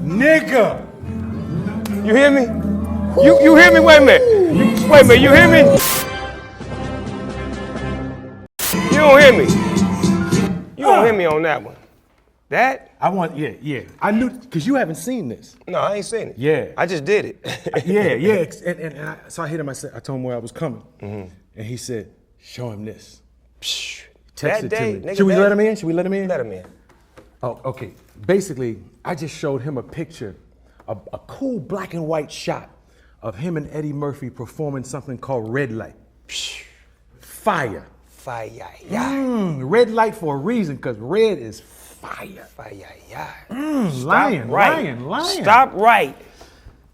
Nigga! You hear me? You hear me? Wait a minute. Wait a minute, you hear me? You don't hear me. You don't hear me on that one. That? Yeah. I knew, because you haven't seen this. No, I ain't seen it. Yeah. I just did it. Yeah. So I hit him, I told him where I was coming. Mm-hmm. And he said, show him this. That day, nigga, Should we let him in? Should we let him in? Let him in. Oh, okay. Basically, I just showed him a picture, a cool black and white shot of him and Eddie Murphy performing something called Red Light. Fire. Fire, yeah. Red light for a reason, because red is fire. Fire, yeah. Lion.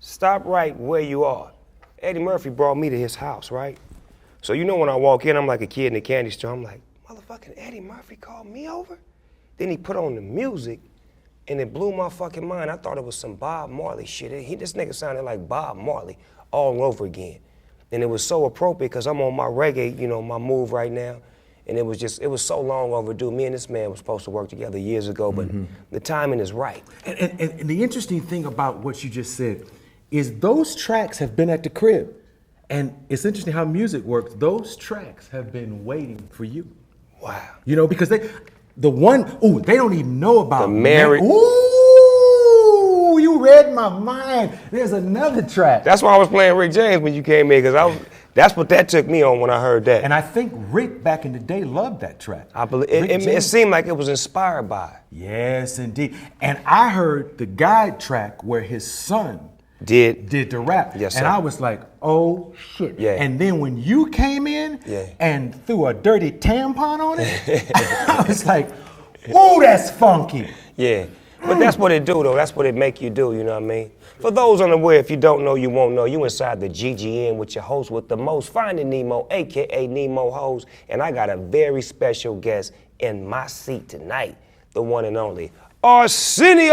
Stop right where you are. Eddie Murphy brought me to his house, right? So you know when I walk in, I'm like a kid in a candy store. I'm like, motherfucking Eddie Murphy called me over? Then he put on the music, and it blew my fucking mind. I thought it was some Bob Marley shit. This nigga sounded like Bob Marley all over again. And it was so appropriate because I'm on my reggae, my move right now. And it was so long overdue. Me and this man were supposed to work together years ago, but the timing is right. And the interesting thing about what you just said is those tracks have been at the crib. And it's interesting how music works. Those tracks have been waiting for you. Wow. Because they don't even know about the married. Ooh, you read my mind. There's another track. That's why I was playing Rick James when you came in, because that's what that took me on when I heard that. And I think Rick back in the day loved that track. I believe it seemed like it was inspired by. Yes, indeed. And I heard the guide track where his son did the rap. Yes, sir. And I was like, oh shit. Yeah. And then when you came in and threw a dirty tampon on it, I was like, ooh, that's funky. Yeah. But that's what it do, though. That's what it make you do, you know what I mean? For those unaware, if you don't know, you won't know. You inside the GGN with your host with the most, Finding Nemo, a.k.a. Nemo Hose. And I got a very special guest in my seat tonight, the one and only Arsenio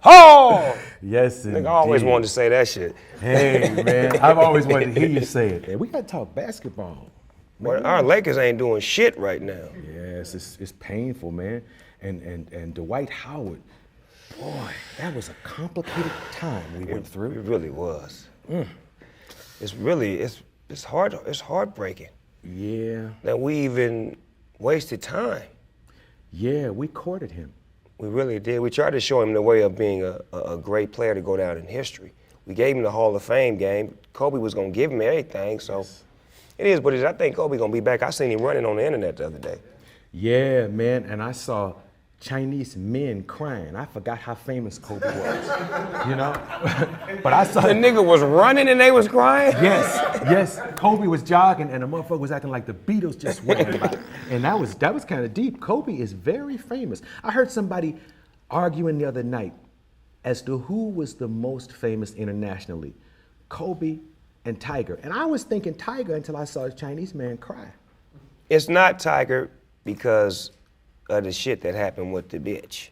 Hall. Yes, indeed. I always wanted to say that shit. Hey, man, I've always wanted to hear you say it. Hey, we got to talk basketball. Well, our Lakers ain't doing shit right now. Yes, it's painful, man. And Dwight Howard, boy, that was a complicated time we went through. It really was. It's heartbreaking. Yeah. That we even wasted time. Yeah, we courted him. We really did. We tried to show him the way of being a great player to go down in history. We gave him the Hall of Fame game. Kobe was gonna give him everything, so it is what it is. I think Kobe gonna be back. I seen him running on the internet the other day. Yeah, man, and I saw Chinese men crying. I forgot how famous Kobe was, But I saw the nigga was running and they was crying? Yes. Kobe was jogging and the motherfucker was acting like the Beatles just went by. And that was kind of deep. Kobe is very famous. I heard somebody arguing the other night as to who was the most famous internationally, Kobe and Tiger. And I was thinking Tiger until I saw a Chinese man cry. It's not Tiger because of the shit that happened with the bitch.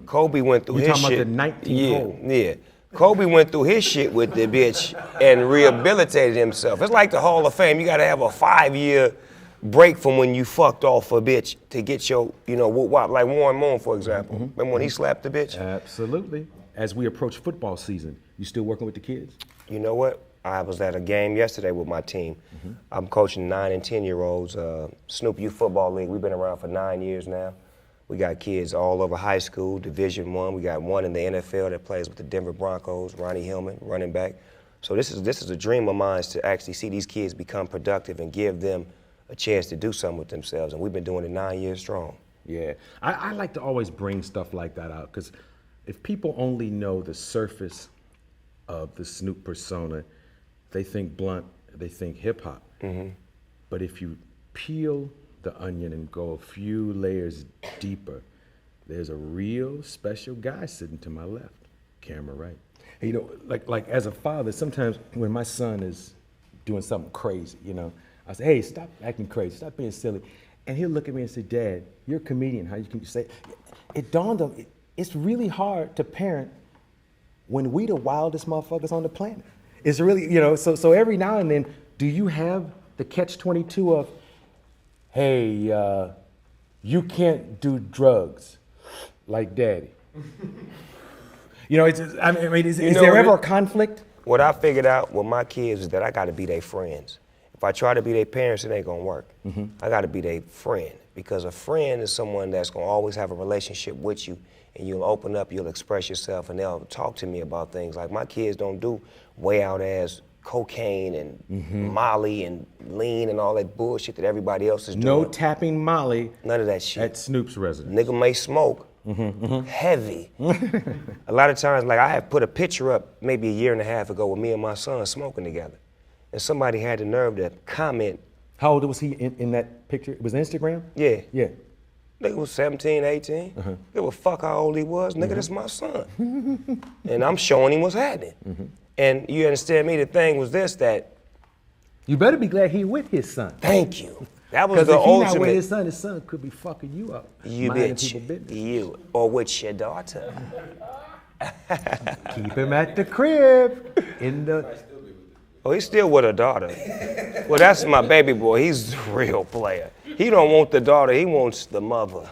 Kobe went through his shit. You talking about the 19 hole? Yeah. Kobe went through his shit with the bitch and rehabilitated himself. It's like the Hall of Fame. You gotta have a 5-year break from when you fucked off a bitch to get your, whoop-wop. Like Warren Moon, for example. Remember when he slapped the bitch? Absolutely. As we approach football season, you still working with the kids? You know what? I was at a game yesterday with my team. I'm coaching 9 and 10-year-olds, Snoop Youth Football League. We've been around for 9 years now. We got kids all over high school, Division I. We got one in the NFL that plays with the Denver Broncos, Ronnie Hillman, running back. So this is a dream of mine to actually see these kids become productive and give them a chance to do something with themselves. And we've been doing it 9 years strong. Yeah, I like to always bring stuff like that out because if people only know the surface of the Snoop persona, they think blunt, they think hip hop. But if you peel the onion and go a few layers deeper, there's a real special guy sitting to my left, camera right. And, like as a father, sometimes when my son is doing something crazy, I say, hey, stop acting crazy, stop being silly. And he'll look at me and say, Dad, you're a comedian, how can you say it? It dawned on me, it's really hard to parent when we the wildest motherfuckers on the planet. It's really, so every now and then, do you have the catch-22 of, hey, you can't do drugs like daddy. You know, is there ever a conflict? What I figured out with my kids is that I gotta be their friends. If I try to be their parents, it ain't gonna work. I gotta be their friend, because a friend is someone that's gonna always have a relationship with you, and you'll open up, you'll express yourself, and they'll talk to me about things. Like, my kids don't do way out ass cocaine and Molly and lean and all that bullshit that everybody else is doing. No tapping Molly. None of that shit. At Snoop's residence. Nigga may smoke, heavy. A lot of times, like, I had put a picture up maybe a year and a half ago with me and my son smoking together. And somebody had the nerve to comment. How old was he in that picture? It was Instagram? Yeah. Yeah. Nigga was 17, 18. Give a fuck how old he was. Nigga, that's my son. And I'm showing him what's happening. And you understand me, the thing was this, that. You better be glad he with his son. Thank you. That was the Because if he's not with ultimate. his son could be fucking you up. You minding bitch. people's business. You. Or with your daughter. Keep him at the crib. Oh, he's still with a daughter. Well, that's my baby boy. He's the real player. He don't want the daughter, he wants the mother.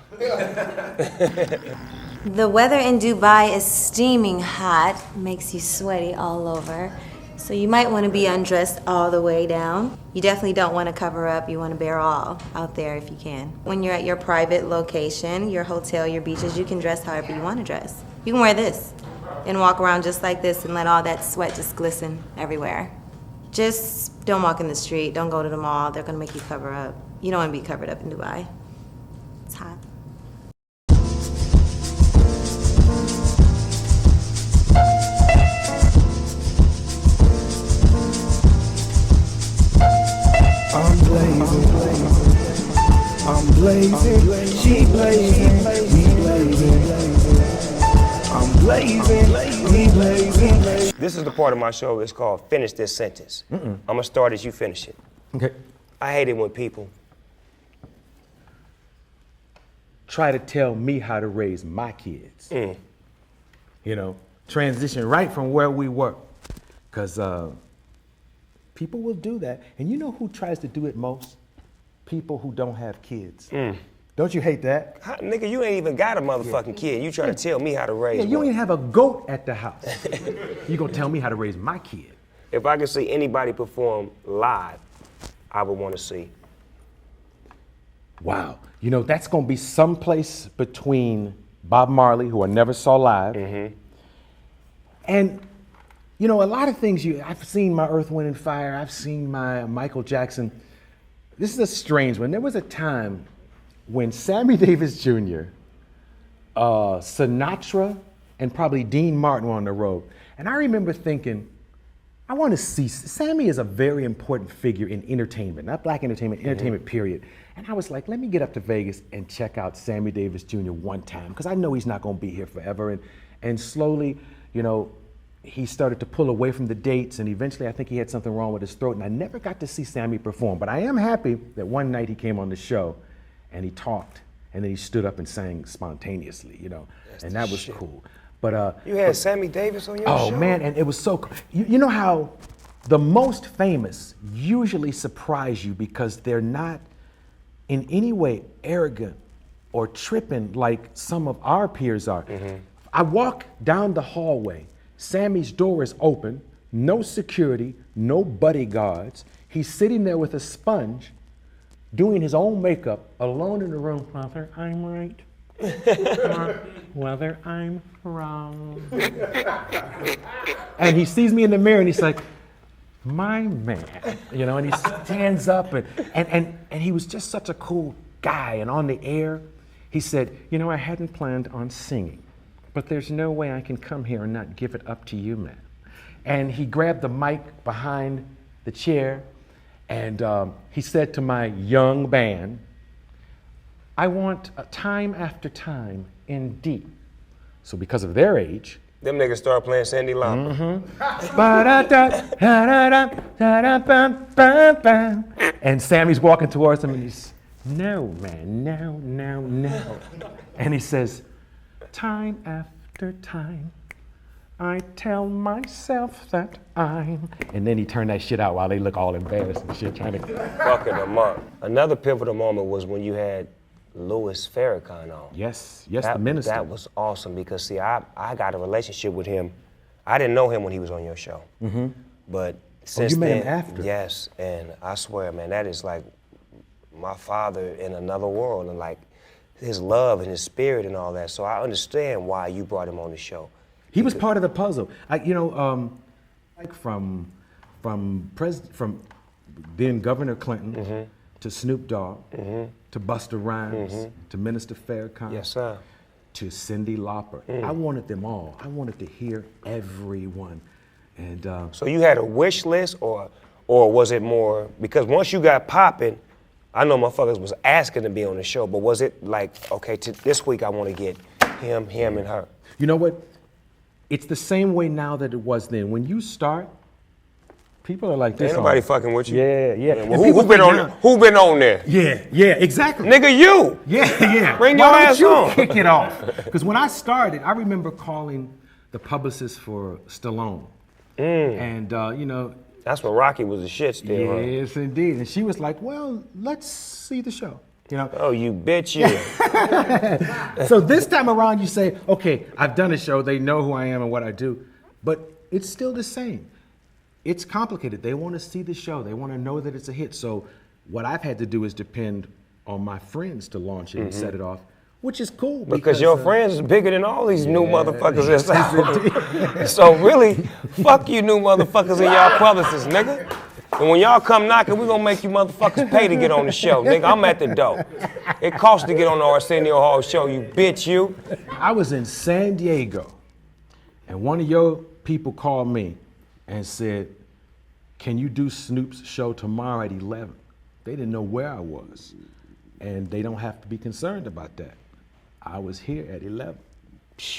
The weather in Dubai is steaming hot, makes you sweaty all over. So you might want to be undressed all the way down. You definitely don't want to cover up. You want to bare all out there if you can. When you're at your private location, your hotel, your beaches, you can dress however you want to dress. You can wear this and walk around just like this and let all that sweat just glisten everywhere. Just don't walk in the street. Don't go to the mall. They're going to make you cover up. You don't want to be covered up in Dubai. It's hot. I'm blazing, she blazing, we blazing. I'm blazing, we blazing. This is the part of my show, it's called Finish This Sentence. I'm gonna start as you finish it. Okay. I hate it when people Try to tell me how to raise my kids. You know, transition right from where we were. Because people will do that. And you know who tries to do it most? People who don't have kids. Don't you hate that? Nigga, you ain't even got a motherfucking kid. You try to tell me how to raise Yeah, you one. don't even have a goat at the house. You gonna tell me how to raise my kid. If I could see anybody perform live, I would want to see. Wow. You know, that's gonna be someplace between Bob Marley, who I never saw live, and you know, a lot of things I've seen my Earth, Wind and Fire, I've seen my Michael Jackson. This is a strange one. There was a time when Sammy Davis Jr., Sinatra, and probably Dean Martin were on the road. And I remember thinking, I want to see, Sammy is a very important figure in entertainment, not black entertainment, entertainment period. And I was like, let me get up to Vegas and check out Sammy Davis Jr. one time, because I know he's not going to be here forever. And slowly, you know, he started to pull away from the dates, and eventually I think he had something wrong with his throat, and I never got to see Sammy perform. But I am happy that one night he came on the show and he talked, and then he stood up and sang spontaneously, you know, and that was cool. But You had Sammy Davis on your show? oh man, and it was so cool. You know how the most famous usually surprise you because they're not in any way arrogant or tripping like some of our peers are. I walk down the hallway, Sammy's door is open, no security, no bodyguards. He's sitting there with a sponge, doing his own makeup, alone in the room. Whether I'm right, or whether I'm wrong. And he sees me in the mirror and he's like, my man, you know, and he stands up and he was just such a cool guy. And on the air, he said, you know, I hadn't planned on singing, but there's no way I can come here and not give it up to you, man. And he grabbed the mic behind the chair and he said to my young band, I want a time after time in D. So because of their age, Them niggas started playing Sandy Lauper. and Sammy's walking towards him and he's, no, man, no. And he says, time after time, I tell myself that I'm. And then he turned that shit out while they look all embarrassed and shit, trying to. Fucking them up. Another pivotal moment was when you had Louis Farrakhan on. Yes, the minister. That was awesome because, see, I got a relationship with him. I didn't know him when he was on your show. Mm-hmm. But since you met then, him after? Yes, and I swear, man, that is like my father in another world, and like his love and his spirit and all that. So I understand why you brought him on the show. He was part of the puzzle. Like from then Governor Clinton to Snoop Dogg to Busta Rhymes to Minister Farrakhan. Yes, sir. To Cyndi Lauper. I wanted them all. I wanted to hear everyone. And so you had a wish list, or was it more because once you got popping, I know motherfuckers was asking to be on the show, but was it like, okay, this week I want to get him, and her? You know what? It's the same way now that it was then. When you start, people are like this. Ain't nobody fucking with you. Yeah. Well, who been on there? Yeah, exactly. Nigga, you. Yeah. Bring your ass on. Kick it off. Because when I started, I remember calling the publicist for Stallone. And, That's when Rocky was the shit still, huh? Yes, indeed. And she was like, well, let's see the show. You know? Oh, you bitch, you. So this time around, you say, okay, I've done a show. They know who I am and what I do. But it's still the same. It's complicated. They want to see the show. They want to know that it's a hit. So what I've had to do is depend on my friends to launch it and set it off, which is cool. Because your friends is bigger than all these new motherfuckers that's out. So really, fuck you new motherfuckers and y'all publicists, nigga. And when y'all come knocking, we gonna make you motherfuckers pay to get on the show, nigga. I'm at the door. It costs to get on the Arsenio Hall show, you bitch, you. I was in San Diego, and one of your people called me and said, can you do Snoop's show tomorrow at 11? They didn't know where I was, and they don't have to be concerned about that. I was here at 11.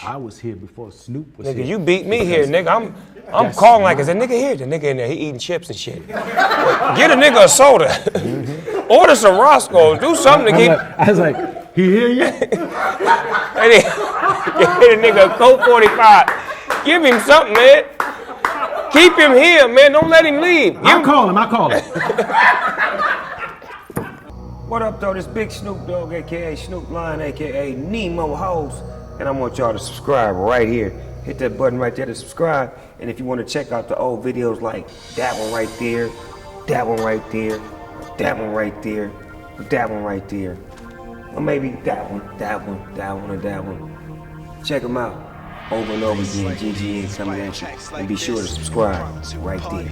I was here before Snoop was here. Nigga, you beat me here, nigga. I'm calling like, is that nigga here? The nigga in there, he eating chips and shit. Get a nigga a soda. Order some Roscoe's. Do something to get. I was like, he here yet? Get a nigga a Coke 45. Give him something, man. Keep him here, man. Don't let him leave. I'll call him. What up, though? This Big Snoop Dogg, a.k.a. Snoop Lion, a.k.a. Nemo Hoes. And I want y'all to subscribe right here. Hit that button right there to subscribe. And if you want to check out the old videos like that one right there, that one right there, that one right there, that one right there, or maybe that one, or that one. Check them out over and over again. GGN coming at you. And be sure to subscribe right there.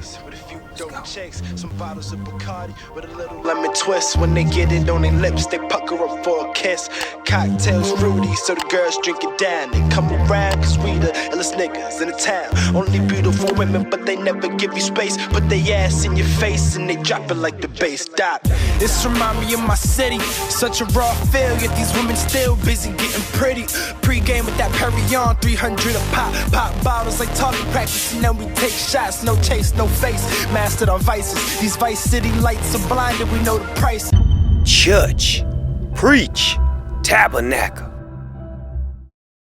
Checks, some bottles of Bacardi with a little lemon twist. When they get it on their lips, they pucker up for a kiss. Cocktails fruity, so the girls drink it down. They come around cause we the illest niggas in the town. Only beautiful women, but they never give you space. Put they ass in your face and they drop it like the bass. Stop. This remind me of my city. Such a raw feel, yet these women still busy getting pretty. Pre-game with that Perrier, 300 a pop. Pop bottles like target practice, and then we take shots. No chase, no face. Mastered our vices. These Vice City lights are blinded, we know the price. Church, preach, tabernacle.